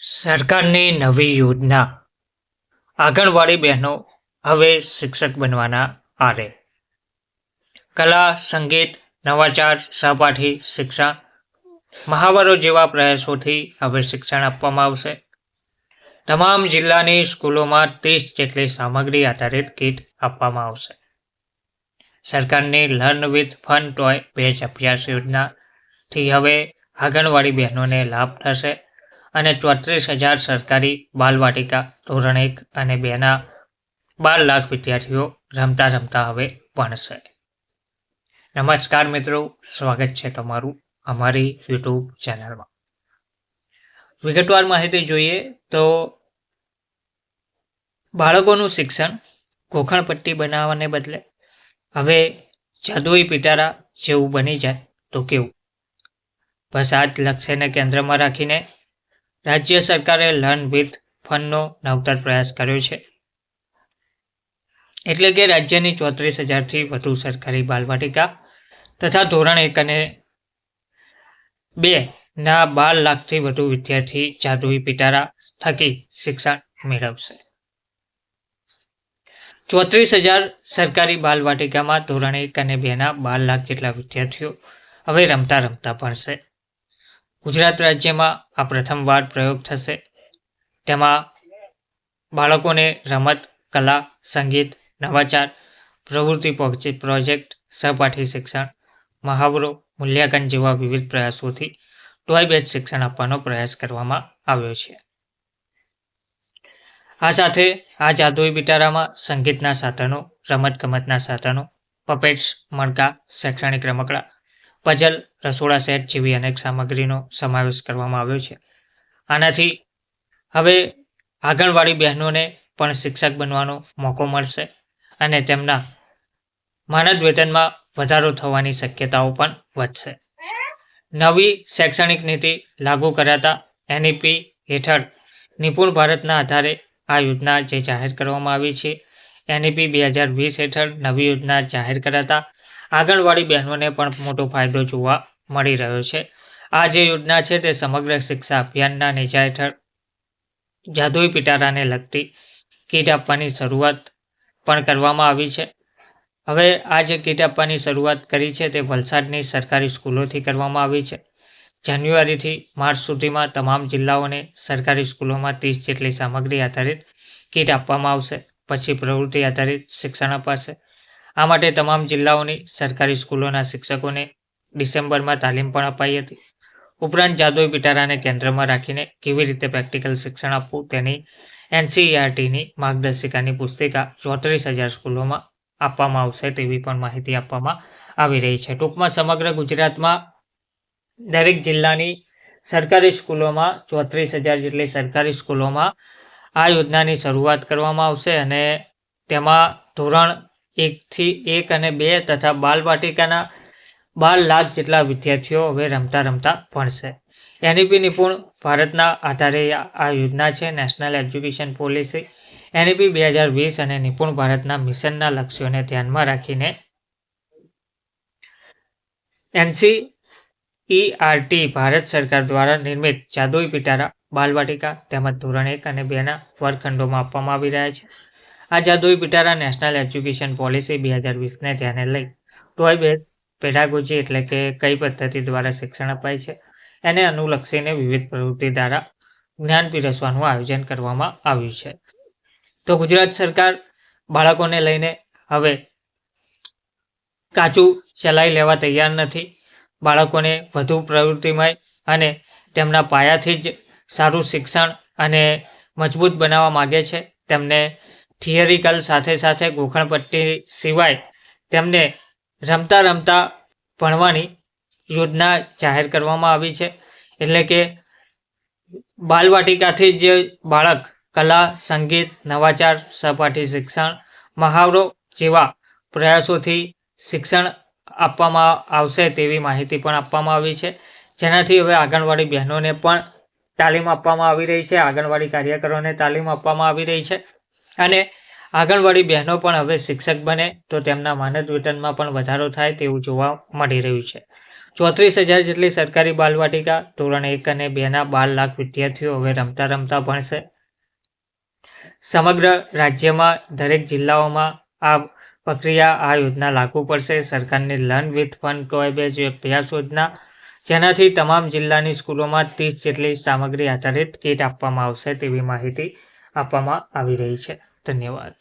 સરકારની નવી યોજના આંગણવાડી બહેનો હવે શિક્ષક બનવાના આરે. કલા, સંગીત, નવાચાર, સહપાઠી શિક્ષણ, મહાવરો જેવા પ્રયાસોથી હવે શિક્ષણ આપવામાં આવશે. તમામ જિલ્લાની સ્કૂલોમાં 30 જેટલી સામગ્રી આધારિત કીટ આપવામાં આવશે. સરકારની learn with fun toy batch અભ્યાસ યોજનાથી હવે આંગણવાડી બહેનોને લાભ થશે અને 34,000 સરકારી બાલવાટિકા ધોરણ 1 અને 2ના 12 લાખ વિદ્યાર્થીઓ રમતા રમતા હવે ભણશે. નમસ્કાર મિત્રો, સ્વાગત છે તમારું અમારી યુટ્યુબ ચેનલમાં. વિગતવાર માહિતી જોઈએ તો બાળકોનું શિક્ષણ ગોખણપટ્ટી બનાવવાને બદલે હવે જાદુઈ પિટારા જેવું બની જાય તો કેવું? બસ આ જ લક્ષ્યને કેન્દ્રમાં રાખીને રાજ્ય સરકારે લર્ન વિથ ફનનો નવતર પ્રયાસ કર્યો છે. એટલે કે રાજ્યની 34,000થી વધુ સરકારી બાલવાટિકા તથા ધોરણ 1 અને 2ના 12 લાખથી વધુ વિદ્યાર્થી જાદુઈ પિટારા થકી શિક્ષણ મેળવશે. 34,000 સરકારી બાલવાટિકામાં ધોરણ 1 અને 2ના 12 લાખ જેટલા વિદ્યાર્થીઓ હવે રમતા રમતા ભણશે. ગુજરાત રાજ્યમાં આ પ્રથમવાર પ્રયોગ થશે. તેમાં બાળકોને રમત, કલા, સંગીત, નવાચાર, પ્રવૃત્તિ પ્રોજેક્ટ, સહપાઠી શિક્ષણ, મહાવરો, મૂલ્યાંકન જેવા વિવિધ પ્રયાસોથી ટોય બેચ શિક્ષણ આપવાનો પ્રયાસ કરવામાં આવ્યો છે. આ સાથે આ જાદુઈ પિટારામાં સંગીતના સાધનો, રમતગમતના સાધનો, પપેટ્સ, મણકા, શૈક્ષણિક રમકડા, પઝલ, રસોડા સેટ જેવી અનેક સામગ્રીનો સમાવેશ કરવામાં આવ્યો છે. આનાથી હવે આંગણવાડી બહેનોને પણ શિક્ષક બનવાનો મોકો મળશે અને તેમના માનદ વેતનમાં વધારો થવાની શક્યતાઓ પણ વધશે. નવી શૈક્ષણિક નીતિ લાગુ કરાતા એનઈપી હેઠળ નિપુણ ભારતના આધારે આ યોજના જે જાહેર કરવામાં આવી છે. એનઈપી 2020 હેઠળ નવી યોજના જાહેર કરાતા આંગણવાડી બહેનોને પણ મોટો ફાયદો જોવા મળી રહ્યો છે. આ જે યોજના છે તે સમગ્ર શિક્ષા અભિયાનના નેજા હેઠળ જાદુઈ પિટારાને લગતી કીટ આપવાની શરૂઆત પણ કરવામાં આવી છે. હવે આ જે કીટ આપવાની શરૂઆત કરી છે તે વલસાડની સરકારી સ્કૂલોથી કરવામાં આવી છે. જાન્યુઆરીથી માર્ચ સુધીમાં તમામ જિલ્લાઓને સરકારી સ્કૂલોમાં 30 જેટલી સામગ્રી આધારિત કીટ આપવામાં આવશે. પછી પ્રવૃત્તિ આધારિત શિક્ષણ અપાશે. આ માટે તમામ જિલ્લાઓની સરકારી સ્કૂલોના શિક્ષકોને ડિસેમ્બરમાં તાલીમ પણ અપાઈ હતી. ઉપરાંત જાદુઈ પિટારાને કેન્દ્રમાં રાખીને કેવી રીતે પ્રેક્ટિકલ શિક્ષણ આપવું તેની એનસીઈઆરટીની માર્ગદર્શિકાની પુસ્તિકા 34,000 સ્કૂલોમાં આપવામાં આવશે તેવી પણ માહિતી આપવામાં આવી રહી છે. ટૂંકમાં સમગ્ર ગુજરાતમાં દરેક જિલ્લાની સરકારી સ્કૂલોમાં 34,000 જેટલી સરકારી સ્કૂલોમાં આ યોજનાની શરૂઆત કરવામાં આવશે અને તેમાં ધોરણ 1 અને 2 તથા બાલવાટિકાના 12 લાખ જેટલા વિદ્યાર્થીઓ હવે રમતા રમતા ભણશે. એનઈપી નિપુણ ભારતના આધારે આ યોજના છે. નેશનલ એજ્યુકેશન પોલિસી એનઈપી 2020 અને નિપુણ ભારતના મિશનના લક્ષ્યોને ધ્યાનમાં રાખીને એનસીઈઆરટી ભારત સરકાર દ્વારા નિર્મિત જાદુઈ પિટારા બાલવાટિકા તેમજ ધોરણ 1 અને 2ના વર્ગખંડોમાં આપવામાં આવી રહ્યા છે. આ જાદુઈ પિટારા નેશનલ એજ્યુકેશન પોલિસી 2020ને ધ્યાને લઈ ટોય બેચ પેડાગોજી એટલે કે કઈ પદ્ધતિ દ્વારા શિક્ષણ અપાય છે એને અનુલક્ષીને વિવિધ પ્રવૃત્તિ દ્વારા જ્ઞાન પીરસવાનું આયોજન કરવામાં આવ્યું છે. તો ગુજરાત સરકાર બાળકોને લઈને હવે કાચું ચલાવી લેવા તૈયાર નથી. બાળકોને વધુ પ્રવૃત્તિમય અને તેમના પાયાથી જ સારું શિક્ષણ અને મજબૂત બનાવવા માગે છે. તેમને થિયરિકલ સાથે સાથે ગોખણપટ્ટી સિવાય તેમને રમતા રમતા ભણવાની યોજના જાહેર કરવામાં આવી છે. એટલે કે બાલવાટિકાથી જ બાળક કલા, સંગીત, નવાચાર, સહપાઠી શિક્ષણ, મહાવરો જેવા પ્રયાસોથી શિક્ષણ આપવામાં આવશે તેવી માહિતી પણ આપવામાં આવી છે. જેનાથી હવે આંગણવાડી બહેનોને પણ તાલીમ આપવામાં આવી રહી છે. આંગણવાડી કાર્યકરોને તાલીમ આપવામાં આવી રહી છે અને આંગણવાડી બહેનો પણ હવે શિક્ષક બને તો તેમના માનદ વેતનમાં પણ વધારો થાય તેવું જોવા મળી રહ્યું છે. 34,000 જેટલી સરકારી બાલવાટિકા ધોરણ 1 અને 2ના 12 લાખ વિદ્યાર્થીઓ હવે રમતા રમતા ભણશે. સમગ્ર રાજ્યમાં દરેક જિલ્લાઓમાં આ પ્રક્રિયા આ યોજના લાગુ પડશે. સરકારની learn with fun toy batch અભ્યાસ યોજના, જેનાથી તમામ જિલ્લાની સ્કૂલોમાં 30 જેટલી સામગ્રી આધારિત કીટ આપવામાં આવશે તેવી માહિતી આપવામાં આવી રહી છે. ધન્યવાદ.